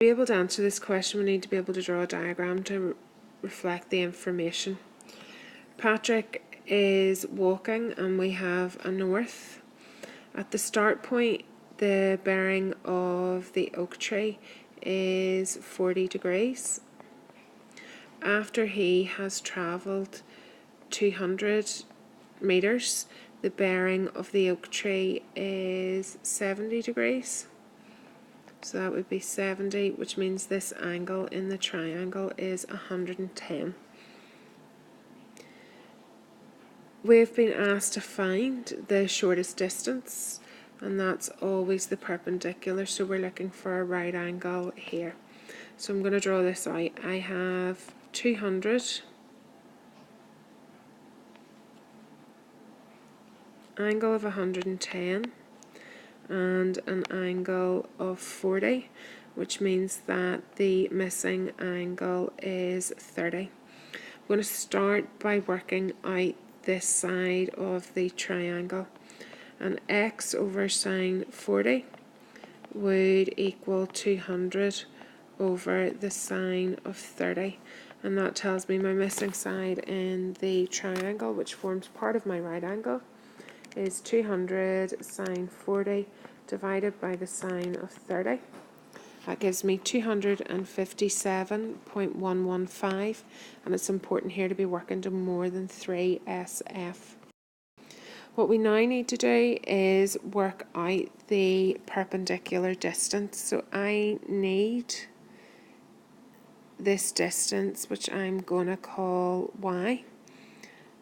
be able to answer this question, we need to be able to draw a diagram to reflect the information. Patrick is walking and we have a north. At the start point, the bearing of the oak tree is 40 degrees. After he has travelled 200 metres, the bearing of the oak tree is 70 degrees. So that would be 70, which means this angle in the triangle is 110. We've been asked to find the shortest distance, and that's always the perpendicular, so we're looking for a right angle here. So I'm going to draw this out. I have 200, angle of 110, and an angle of 40, which means that the missing angle is 30. I'm going to start by working out this side of the triangle, and x over sine 40 would equal 200 over the sine of 30, and that tells me my missing side in the triangle, which forms part of my right angle, is 200 sine 40 divided by the sine of 30. That gives me 257.115, and it's important here to be working to more than 3 SF. What we now need to do is work out the perpendicular distance. So I need this distance, which I'm going to call y.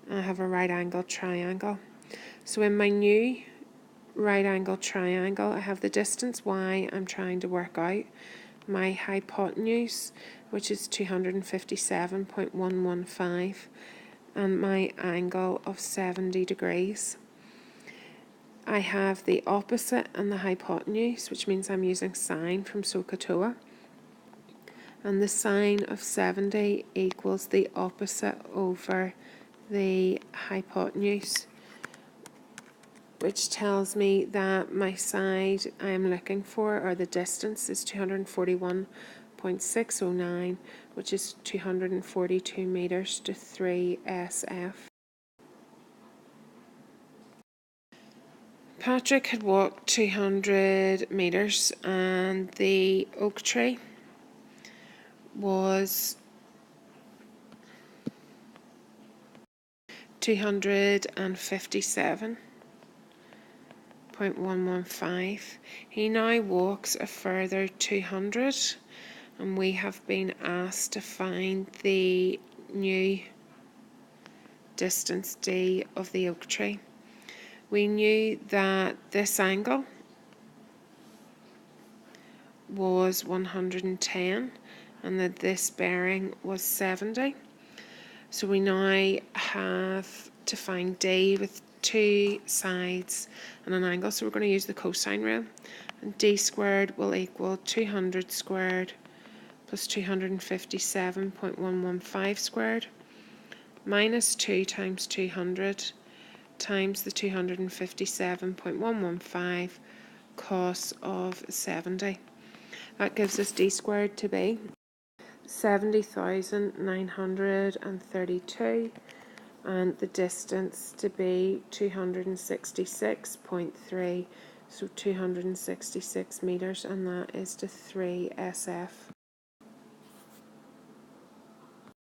I have a right angle triangle. So in my new right angle triangle, I have the distance y I'm trying to work out, my hypotenuse, which is 257.115, and my angle of 70 degrees. I have the opposite and the hypotenuse, which means I'm using sine from SOHCAHTOA, and the sine of 70 equals the opposite over the hypotenuse, which tells me that my side I'm looking for, or the distance, is 241.609, which is 242 metres to 3 SF. Patrick had walked 200 metres and the oak tree was 257.115. He now walks a further 200, and we have been asked to find the new distance d of the oak tree. We knew that this angle was 110 and that this bearing was 70. So we now have to find d with two sides and an angle, so we're going to use the cosine rule, and d squared will equal 200 squared plus 257.115 squared minus 2 times 200 times the 257.115 cos of 70. That gives us d squared to be 70,932, and the distance to be 266.3, so 266 metres, and that is to 3 SF.